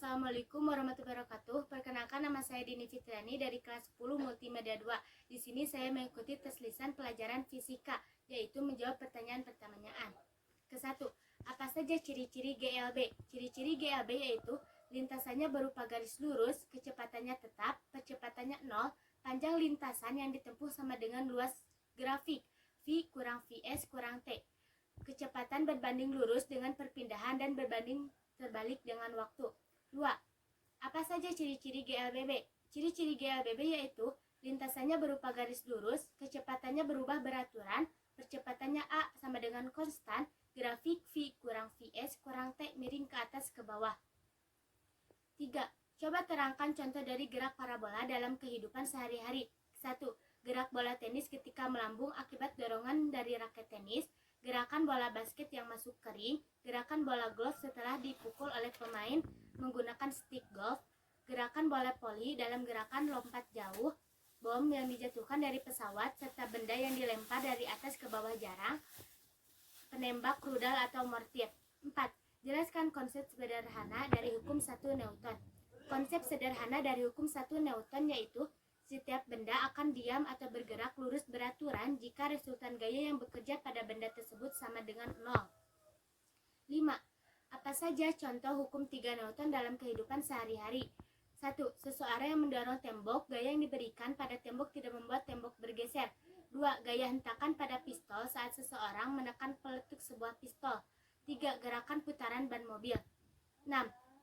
Assalamualaikum warahmatullahi wabarakatuh. Perkenalkan, nama saya Dini Fitriani dari kelas 10 Multimedia 2. Di sini saya mengikuti tes lisan pelajaran fisika, yaitu menjawab pertanyaan-pertanyaan. Ke-1. Apa saja ciri-ciri GLB? Ciri-ciri GLB yaitu lintasannya berupa garis lurus, kecepatannya tetap, kecepatannya 0, panjang lintasan yang ditempuh sama dengan luas grafik, V kurang Vs kurang T. Kecepatan berbanding lurus dengan perpindahan dan berbanding terbalik dengan waktu. 2. Apa saja ciri-ciri GLBB? Ciri-ciri GLBB yaitu lintasannya berupa garis lurus, kecepatannya berubah beraturan, percepatannya A sama dengan konstan, grafik V kurang Vs kurang T miring ke atas ke bawah. 3. Coba terangkan contoh dari gerak parabola dalam kehidupan sehari-hari. 1. Gerak bola tenis ketika melambung akibat dorongan dari raket tenis. Gerakan bola basket yang masuk ke ring, gerakan bola golf setelah dipukul oleh pemain menggunakan stick golf, gerakan bola voli dalam gerakan lompat jauh, bom yang dijatuhkan dari pesawat, serta benda yang dilempar dari atas ke bawah jarang, penembak rudal atau mortir. 4. Jelaskan konsep sederhana dari hukum 1 Newton. Konsep sederhana dari hukum 1 Newton yaitu setiap benda akan diam atau bergerak lurus beraturan jika resultan gaya yang bekerja pada benda tersebut sama dengan 0. 5. Apa saja contoh hukum 3 Newton dalam kehidupan sehari-hari? 1. Seseorang yang mendorong tembok, gaya yang diberikan pada tembok tidak membuat tembok bergeser. 2. Gaya hentakan pada pistol saat seseorang menekan peletuk sebuah pistol. 3. Gerakan putaran ban mobil. 6.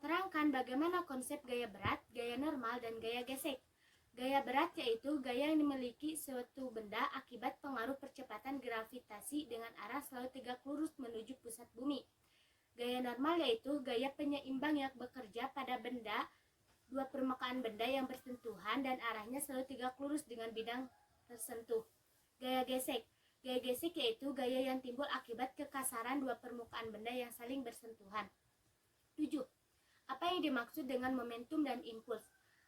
Terangkan bagaimana konsep gaya berat, gaya normal, dan gaya gesek. Gaya berat yaitu gaya yang dimiliki suatu benda akibat pengaruh percepatan gravitasi dengan arah selalu tegak lurus menuju pusat bumi. Gaya normal yaitu gaya penyeimbang yang bekerja pada benda, dua permukaan benda yang bersentuhan dan arahnya selalu tegak lurus dengan bidang tersentuh. Gaya gesek. Gaya gesek yaitu gaya yang timbul akibat kekasaran dua permukaan benda yang saling bersentuhan. 7. Apa yang dimaksud dengan momentum dan impuls?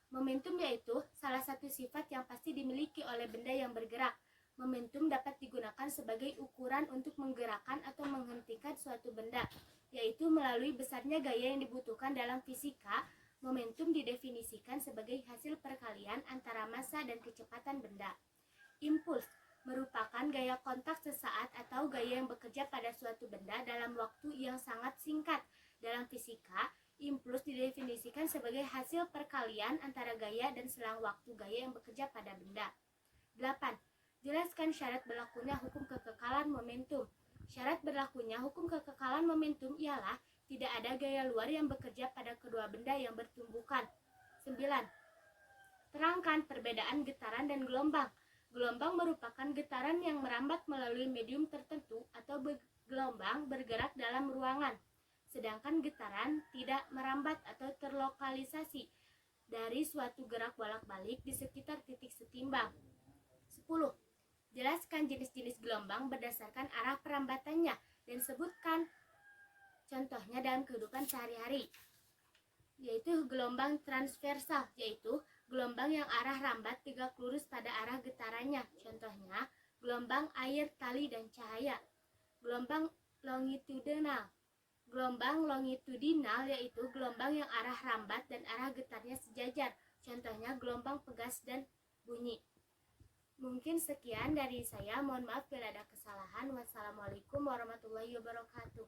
Momentum yaitu salah satu sifat yang pasti dimiliki oleh benda yang bergerak. Momentum dapat digunakan sebagai ukuran untuk menggerakkan atau menghentikan suatu benda, yaitu melalui besarnya gaya yang dibutuhkan dalam fisika. Momentum didefinisikan sebagai hasil perkalian antara massa dan kecepatan benda. Impuls merupakan gaya kontak sesaat atau gaya yang bekerja pada suatu benda dalam waktu yang sangat singkat. Dalam fisika, impuls didefinisikan sebagai hasil perkalian antara gaya dan selang waktu gaya yang bekerja pada benda. 8. Jelaskan syarat berlakunya hukum kekekalan momentum. Syarat berlakunya hukum kekekalan momentum ialah tidak ada gaya luar yang bekerja pada kedua benda yang bertumbukan. 9. Terangkan perbedaan getaran dan gelombang. Gelombang merupakan getaran yang merambat melalui medium tertentu atau gelombang bergerak dalam ruangan. Sedangkan getaran tidak merambat atau terlokalisasi dari suatu gerak bolak-balik di sekitar titik setimbang. 10. Jelaskan jenis-jenis gelombang berdasarkan arah perambatannya dan sebutkan contohnya dalam kehidupan sehari-hari. Yaitu gelombang transversal, yaitu gelombang yang arah rambat tegak lurus pada arah getarannya. Contohnya gelombang air, tali, dan cahaya. Gelombang longitudinal. Gelombang longitudinal yaitu gelombang yang arah rambat dan arah getarnya sejajar. Contohnya gelombang pegas dan bunyi. Mungkin sekian dari saya. Mohon maaf bila ada kesalahan. Wassalamualaikum warahmatullahi wabarakatuh.